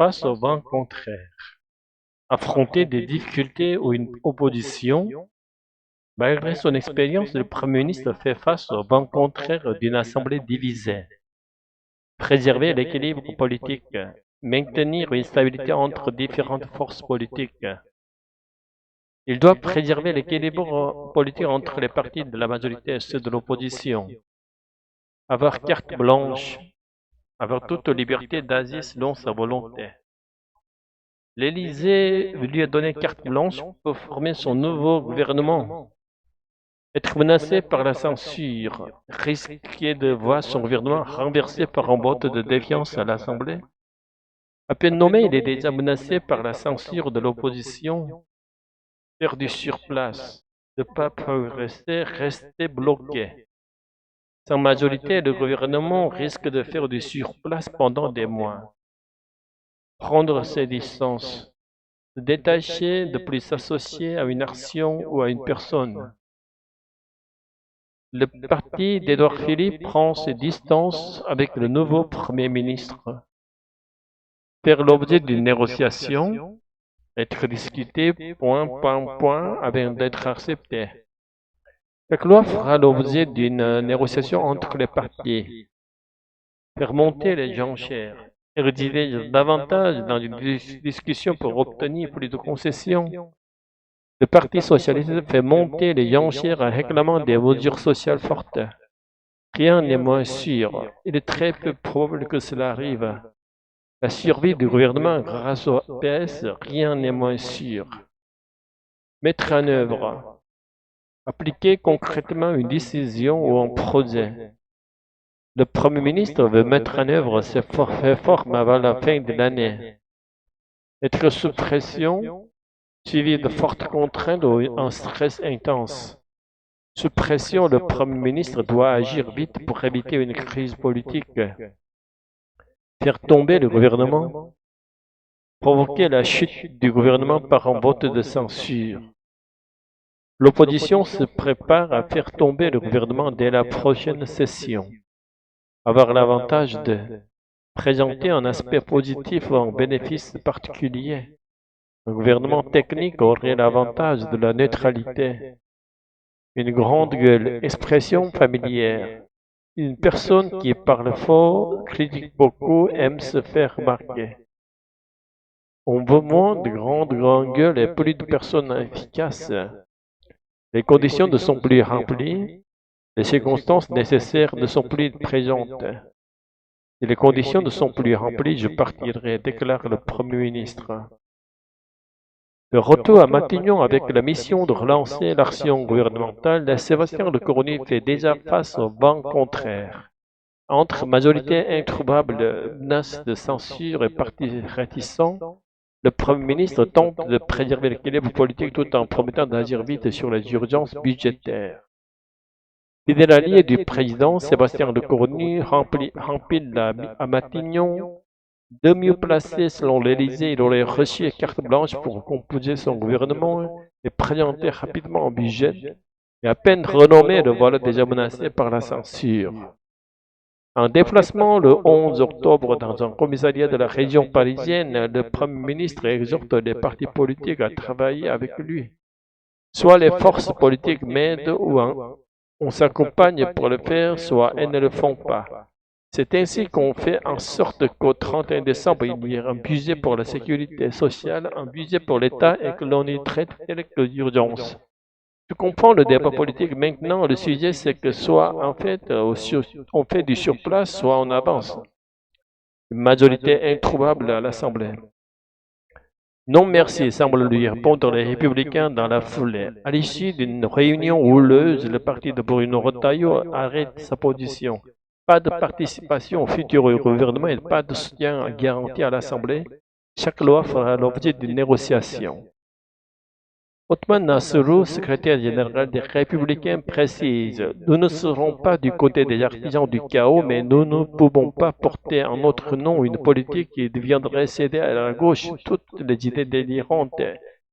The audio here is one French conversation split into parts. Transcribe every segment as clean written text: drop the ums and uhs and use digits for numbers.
face au vent contraire. Affronter des difficultés ou une opposition, malgré son expérience, le Premier ministre fait face au vent contraire d'une assemblée divisée. Préserver l'équilibre politique, maintenir une stabilité entre différentes forces politiques. Il doit préserver l'équilibre politique entre les partis de la majorité et ceux de l'opposition. Avoir carte blanche, avoir toute liberté d'agir selon sa volonté. L'Élysée lui a donné carte blanche pour former son nouveau gouvernement. Être menacé par la censure, risquer de voir son gouvernement renversé par un vote de défiance à l'Assemblée. À peine nommé, il est déjà menacé par la censure de l'opposition. Faire du surplace, ne pas progresser, rester bloqué. Sans majorité, le gouvernement risque de faire du surplace pendant des mois. Prendre ses distances, se détacher, de plus s'associer à une action ou à une personne. Le parti d'Édouard Philippe prend ses distances avec le nouveau Premier ministre. Faire l'objet d'une négociation, être discuté point par point avant d'être accepté. Chaque loi fera l'objet d'une négociation entre les partis. Faire monter les enchères, rédiger davantage dans une discussion pour obtenir plus de concessions. Le Parti socialiste fait monter les enchères en réclamant des mesures sociales fortes. Rien n'est moins sûr. Il est très peu probable que cela arrive. La survie du gouvernement grâce au PS, rien n'est moins sûr. Mettre en œuvre. Appliquer concrètement une décision ou un projet. Le Premier ministre veut mettre en œuvre ces réformes avant la fin de l'année. Être sous pression, suivi de fortes contraintes ou un stress intense. Sous pression, le Premier ministre doit agir vite pour éviter une crise politique. Faire tomber le gouvernement, provoquer la chute du gouvernement par un vote de censure. L'opposition se prépare à faire tomber le gouvernement dès la prochaine session. Avoir l'avantage de présenter un aspect positif ou un bénéfice particulier. Un gouvernement technique aurait l'avantage de la neutralité. Une grande gueule, expression familière. Une personne qui parle fort, critique beaucoup, aime se faire remarquer. On veut moins de grandes gueules et plus de personnes efficaces. Les conditions ne sont plus remplies, les circonstances nécessaires ne sont plus présentes. Si les conditions ne sont plus remplies, je partirai, déclare le Premier ministre. Le retour à Matignon avec la mission de relancer l'action gouvernementale, Sébastien Lecornu fait déjà face au vent contraire. Entre majorité introuvable, menace de censure et partis réticents, le Premier ministre tente de préserver l'équilibre politique tout en promettant d'agir vite sur les urgences budgétaires. Fidèle allié du président, Sébastien Lecornu remplit à Matignon. De mieux placé selon l'Élysée, il aurait reçu carte blanche pour composer son gouvernement et présenter rapidement un budget, et à peine renommé, le voilà déjà menacé par la censure. En déplacement le 11 octobre dans un commissariat de la région parisienne, le Premier ministre exhorte les partis politiques à travailler avec lui. Soit les forces politiques m'aident ou on s'accompagne pour le faire, soit elles ne le font pas. C'est ainsi qu'on fait en sorte qu'au 31 décembre, il y ait un budget pour la sécurité sociale, un budget pour l'État et que l'on y traite avec l'urgence. Tu comprends le débat politique. Maintenant, le sujet, c'est que soit en fait, on fait du surplace, soit on avance. Une majorité introuvable à l'Assemblée. Non merci, semble lui répondre les Républicains dans la foulée. À l'issue d'une réunion houleuse, le parti de Bruno Retailleau arrête sa position. Pas de participation au futur gouvernement et pas de soutien garanti à l'Assemblée. Chaque loi fera l'objet d'une négociation. Othman Nasrallah, secrétaire général des Républicains, précise « Nous ne serons pas du côté des artisans du chaos, mais nous ne pouvons pas porter en notre nom une politique qui deviendrait céder à la gauche toutes les idées délirantes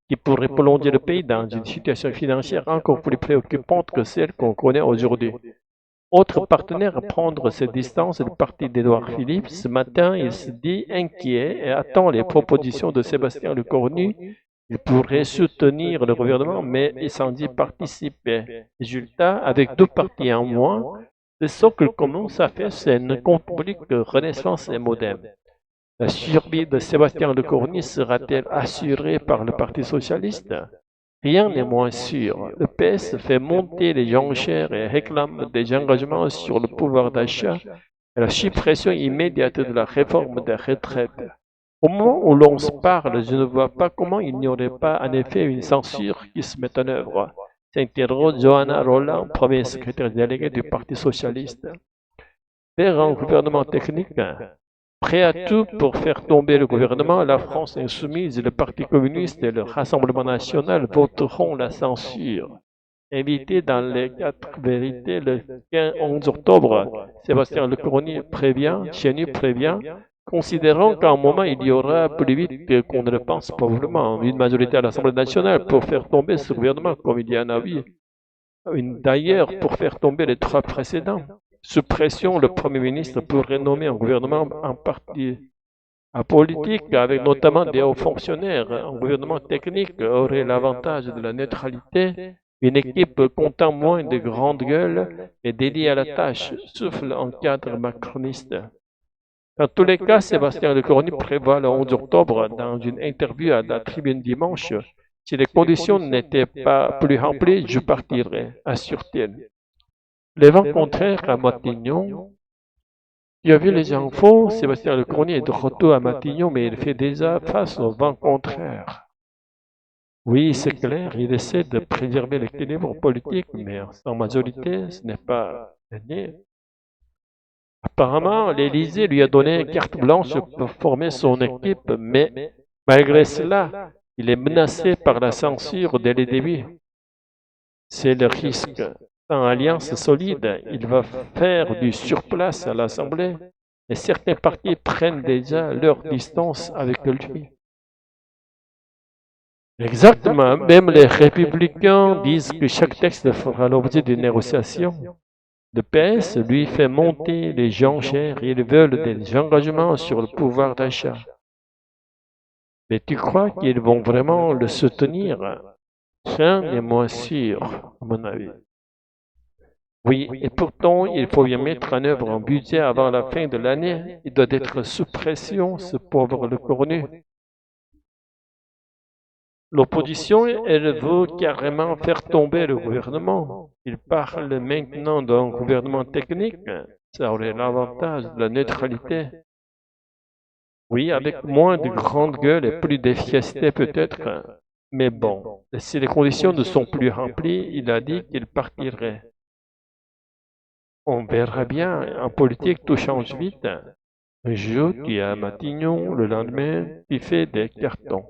qui pourraient plonger le pays dans une situation financière encore plus préoccupante que celle qu'on connaît aujourd'hui. » Autre partenaire à prendre ses distances est le parti d'Édouard Philippe. Ce matin, il se dit inquiet et attend les propositions de Sébastien Lecornu. Il pourrait soutenir le gouvernement, mais il s'en dit participer. Résultat, avec deux partis en moins, le socle commence à faire une publique Renaissance et Modem. La survie de Sébastien Lecornu sera-t-elle assurée par le Parti socialiste? Rien n'est moins sûr. Le PS fait monter les enchères et réclame des engagements sur le pouvoir d'achat et la suppression immédiate de la réforme des retraites. Au moment où l'on se parle, je ne vois pas comment il n'y aurait pas en effet une censure qui se met en œuvre, s'interroge Johanna Roland, premier secrétaire délégué du Parti socialiste. Vers un gouvernement technique, prêt à tout pour faire tomber le gouvernement, la France insoumise, le Parti communiste et le Rassemblement national voteront la censure. Invité dans les 4 vérités le 11 octobre, Sébastien Lecornu prévient, Chenu prévient, considérant qu'à un moment il y aura plus vite qu'on ne le pense probablement une majorité à l'Assemblée nationale pour faire tomber ce gouvernement, comme il y en a eu. D'ailleurs, pour faire tomber les 3 précédents. Sous pression, le Premier ministre pourrait nommer un gouvernement en partie apolitique, avec notamment des hauts fonctionnaires. Un gouvernement technique aurait l'avantage de la neutralité. Une équipe comptant moins de grandes gueules et dédiée à la tâche souffle un cadre macroniste. Dans tous les cas, Sébastien Lecornu prévoit le 11 octobre, dans une interview à la Tribune dimanche, si les conditions n'étaient pas plus remplies, je partirai, assure-t-il. Les vents contraires à Matignon. Tu as vu les infos, Sébastien Lecornu est de retour à Matignon, mais il fait déjà face aux vents contraires. Oui, c'est clair, il essaie de préserver l'équilibre politique, mais sans majorité, ce n'est pas gagné. Apparemment, l'Élysée lui a donné carte blanche pour former son équipe, mais malgré cela, il est menacé par la censure dès le début. C'est le risque. Sans alliance solide, il va faire du surplace à l'Assemblée et certains partis prennent déjà leur distance avec lui. Exactement, même les républicains disent que chaque texte fera l'objet d'une négociation. Le PS lui fait monter les enchères et ils veulent des engagements sur le pouvoir d'achat. Mais tu crois qu'ils vont vraiment le soutenir? Ça n'est moins sûr, à mon avis. Oui, et pourtant, il faut bien mettre en œuvre un budget avant la fin de l'année. Il doit être sous pression, ce pauvre Lecornu. L'opposition, elle veut carrément faire tomber le gouvernement. Il parle maintenant d'un gouvernement technique. Ça aurait l'avantage de la neutralité. Oui, avec moins de grandes gueules et plus d'efficacité peut-être. Mais bon, si les conditions ne sont plus remplies, il a dit qu'il partirait. On verra bien. En politique, tout change vite. Un jour, tu es à Matignon, le lendemain, tu fais des cartons.